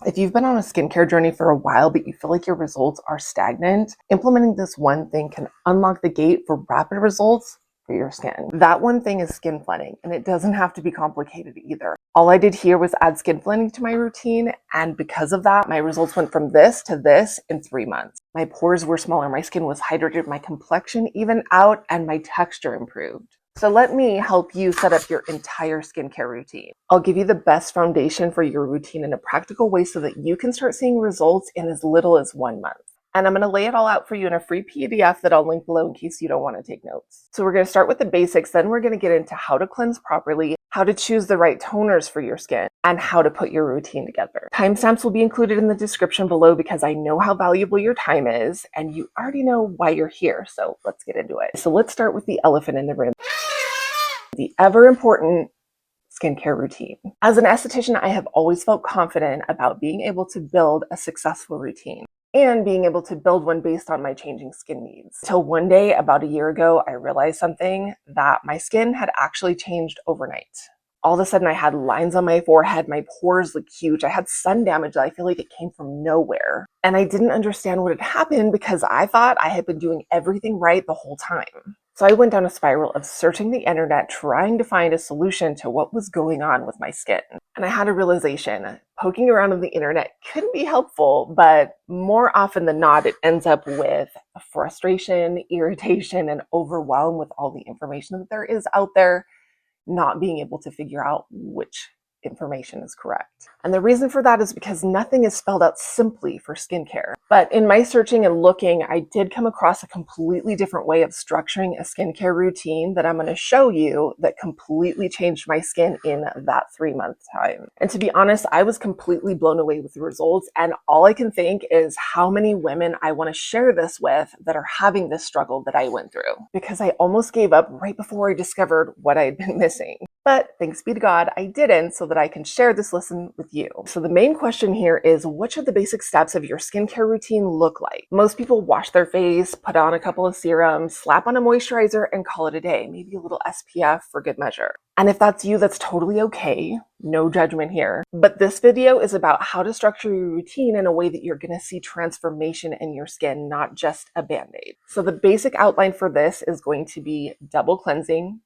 If you've been on a skincare journey for a while, but you feel like your results are stagnant, implementing this one thing can unlock the gate for rapid results for your skin. That one thing is skin flooding, and it doesn't have to be complicated either. All I did here was add skin flooding to my routine, and because of that, my results went from this to this in 3 months. My pores were smaller, my skin was hydrated, my complexion evened out, and my texture improved. So let me help you set up your entire skincare routine. I'll give you the best foundation for your routine in a practical way so that you can start seeing results in as little as 1 month. And I'm going to lay it all out for you in a free PDF that I'll link below in case you don't want to take notes. So we're going to start with the basics, then we're going to get into how to cleanse properly, how to choose the right toners for your skin, and how to put your routine together. Timestamps will be included in the description below because I know how valuable your time is, and you already know why you're here, so let's get into it. So let's start with the elephant in the room, the ever important skincare routine. As an esthetician, I have always felt confident about being able to build a successful routine and being able to build one based on my changing skin needs. Till one day, about a year ago, I realized something, that my skin had actually changed overnight. All of a sudden I had lines on my forehead, my pores looked huge, I had sun damage that I feel like it came from nowhere. And I didn't understand what had happened because I thought I had been doing everything right the whole time. So I went down a spiral of searching the internet, trying to find a solution to what was going on with my skin. And I had a realization, poking around on the internet can be helpful, but more often than not, it ends up with frustration, irritation, and overwhelm with all the information that there is out there, not being able to figure out which information is correct. And the reason for that is because nothing is spelled out simply for skincare. But in my searching and looking, I did come across a completely different way of structuring a skincare routine that I'm going to show you that completely changed my skin in that 3-month time. And to be honest, I was completely blown away with the results. And all I can think is how many women I want to share this with that are having this struggle that I went through, because I almost gave up right before I discovered what I had been missing. But thanks be to God, I didn't, so that I can share this lesson with you. So the main question here is, what should the basic steps of your skincare routine look like? Most people wash their face, put on a couple of serums, slap on a moisturizer, and call it a day. Maybe a little SPF for good measure. And if that's you, that's totally okay. No judgment here. But this video is about how to structure your routine in a way that you're going to see transformation in your skin, not just a band-aid. So the basic outline for this is going to be double cleansing,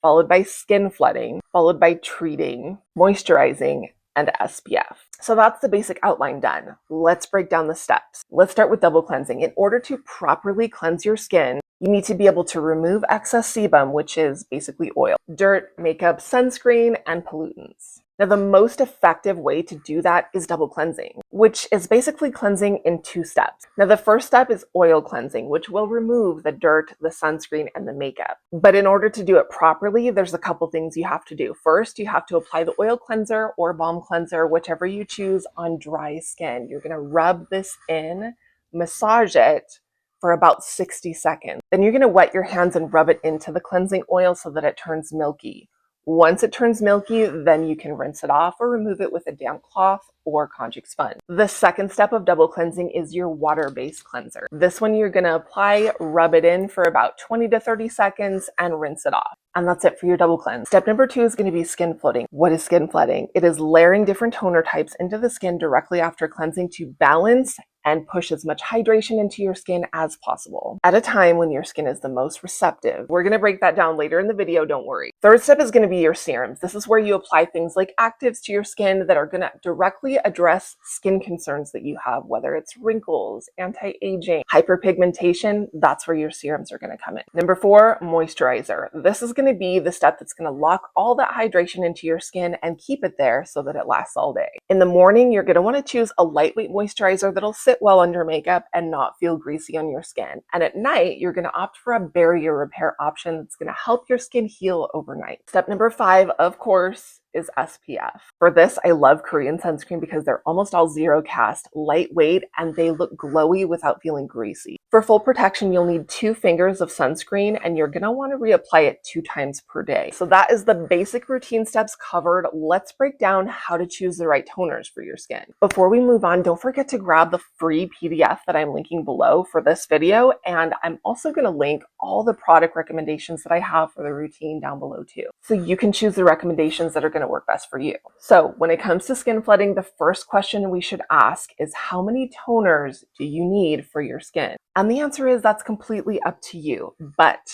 followed by skin flooding, followed by treating, moisturizing, and SPF. So that's the basic outline done. Let's break down the steps. Let's start with double cleansing. In order to properly cleanse your skin, you need to be able to remove excess sebum, which is basically oil, dirt, makeup, sunscreen, and pollutants. Now, the most effective way to do that is double cleansing, which is basically cleansing in 2 steps. Now, the first step is oil cleansing, which will remove the dirt, the sunscreen, and the makeup. But in order to do it properly, there's a couple things you have to do. First, you have to apply the oil cleanser or balm cleanser, whichever you choose, on dry skin. You're going to rub this in, massage it for about 60 seconds. Then you're going to wet your hands and rub it into the cleansing oil so that it turns milky. Once it turns milky, then you can rinse it off or remove it with a damp cloth or conjugate sponge. The second step of double cleansing is your water-based cleanser. This one you're going to apply, rub it in for about 20 to 30 seconds and rinse it off. And that's it for your double cleanse. Step number 2 is going to be skin flooding. What is skin flooding? It is layering different toner types into the skin directly after cleansing to balance and push as much hydration into your skin as possible at a time when your skin is the most receptive. We're going to break that down later in the video, don't worry. Third step is going to be your serums. This is where you apply things like actives to your skin that are going to directly address skin concerns that you have, whether it's wrinkles, anti-aging, hyperpigmentation. That's where your serums are going to come in. Number 4, moisturizer. This is going to be the step that's going to lock all that hydration into your skin and keep it there so that it lasts all day. In the morning, you're going to want to choose a lightweight moisturizer that'll sit well under makeup and not feel greasy on your skin. And at night, you're going to opt for a barrier repair option that's going to help your skin heal overnight. Step number 5, of course, is SPF. For this, I love Korean sunscreen because they're almost all zero cast, lightweight, and they look glowy without feeling greasy. For full protection, you'll need 2 fingers of sunscreen, and you're going to want to reapply it 2 times per day. So that is the basic routine steps covered. Let's break down how to choose the right toners for your skin. Before we move on, don't forget to grab the free PDF that I'm linking below for this video, and I'm also going to link all the product recommendations that I have for the routine down below too. So you can choose the recommendations that are going to work best for you. So when it comes to skin flooding, the first question we should ask is, how many toners do you need for your skin? And the answer is, that's completely up to you. But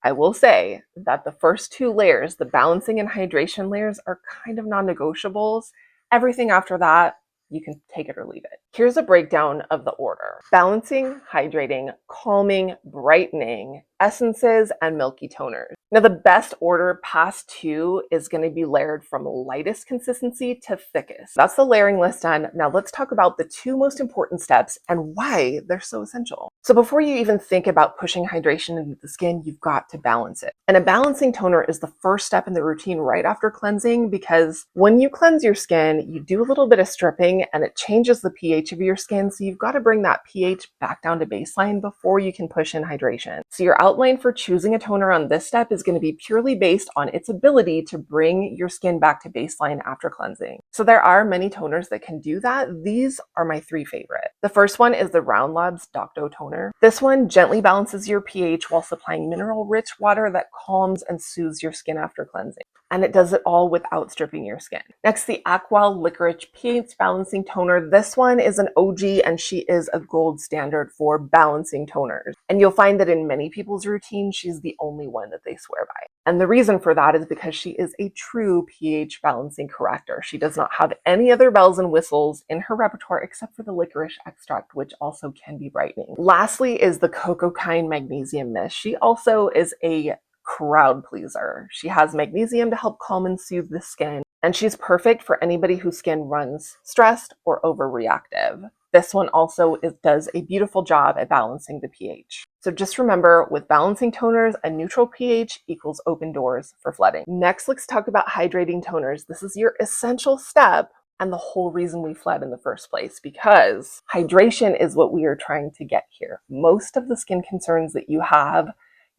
I will say that the first two layers, the balancing and hydration layers, are kind of non-negotiables. Everything after that, you can take it or leave it. Here's a breakdown of the order: balancing, hydrating, calming, brightening, essences, and milky toners. Now, the best order past two is going to be layered from lightest consistency to thickest. That's the layering list done. Now let's talk about the two most important steps and why they're so essential. So before you even think about pushing hydration into the skin, you've got to balance it. And a balancing toner is the first step in the routine right after cleansing, because when you cleanse your skin, you do a little bit of stripping and it changes the pH of your skin. So you've got to bring that pH back down to baseline before you can push in hydration. So your outline for choosing a toner on this step is going to be purely based on its ability to bring your skin back to baseline after cleansing. So there are many toners that can do that. These are my three favorite. The first one is the Round Labs Docto Toner. This one gently balances your pH while supplying mineral-rich water that calms and soothes your skin after cleansing. And it does it all without stripping your skin. Next, the Aqua Licorice pH Balancing Toner. This one is an OG and she is a gold standard for balancing toners. And you'll find that in many people's routines, she's the only one that they swear by. And the reason for that is because she is a true pH balancing corrector. She does not have any other bells and whistles in her repertoire except for the licorice extract, which also can be brightening. Lastly is the Cocoa Kind Magnesium Mist. She also is a crowd pleaser. She has magnesium to help calm and soothe the skin, and she's perfect for anybody whose skin runs stressed or overreactive. This one also does a beautiful job at balancing the pH. So just remember, with balancing toners, a neutral pH equals open doors for flooding. Next, let's talk about hydrating toners. This is your essential step and the whole reason we fled in the first place, because hydration is what we are trying to get here. Most of the skin concerns that you have,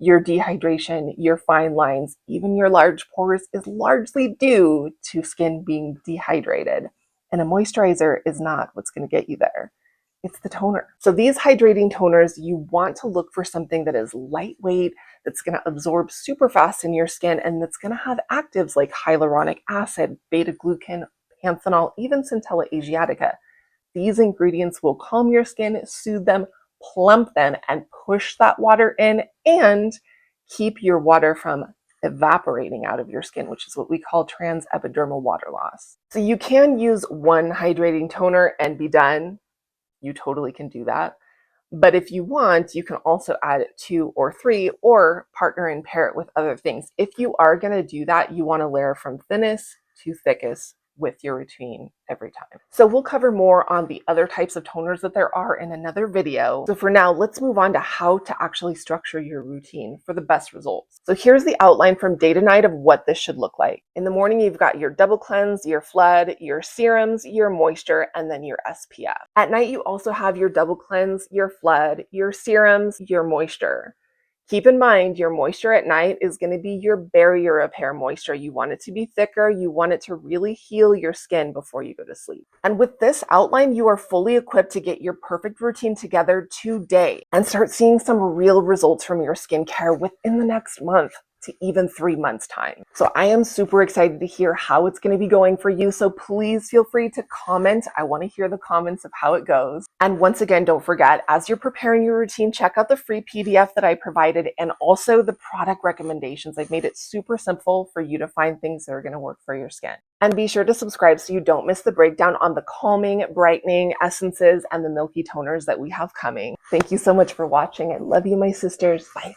your dehydration, your fine lines, even your large pores, is largely due to skin being dehydrated. And a moisturizer is not what's going to get you there. It's the toner. So these hydrating toners, you want to look for something that is lightweight, that's going to absorb super fast in your skin, and that's going to have actives like hyaluronic acid, beta-glucan, panthenol, even Centella asiatica. These ingredients will calm your skin, soothe them, plump them, and push that water in and keep your water from evaporating out of your skin, which is what we call transepidermal water loss. So you can use one hydrating toner and be done. You totally can do that. But if you want, you can also add 2 or 3 or partner and pair it with other things. If you are going to do that, you want to layer from thinnest to thickest with your routine every time. So we'll cover more on the other types of toners that there are in another video. So for now, let's move on to how to actually structure your routine for the best results. So here's the outline from day to night of what this should look like. In the morning, you've got your double cleanse, your flood, your serums, your moisture, and then your SPF. At night, you also have your double cleanse, your flood, your serums, your moisture. Keep in mind, your moisture at night is going to be your barrier repair moisture. You want it to be thicker. You want it to really heal your skin before you go to sleep. And with this outline, you are fully equipped to get your perfect routine together today and start seeing some real results from your skincare within the next month to even 3 months time. So I am super excited to hear how it's going to be going for you. So please feel free to comment. I want to hear the comments of how it goes. And once again, don't forget, as you're preparing your routine, check out the free PDF that I provided and also the product recommendations. I've made it super simple for you to find things that are going to work for your skin. And be sure to subscribe so you don't miss the breakdown on the calming, brightening essences and the milky toners that we have coming. Thank you so much for watching. I love you, my sisters. Bye.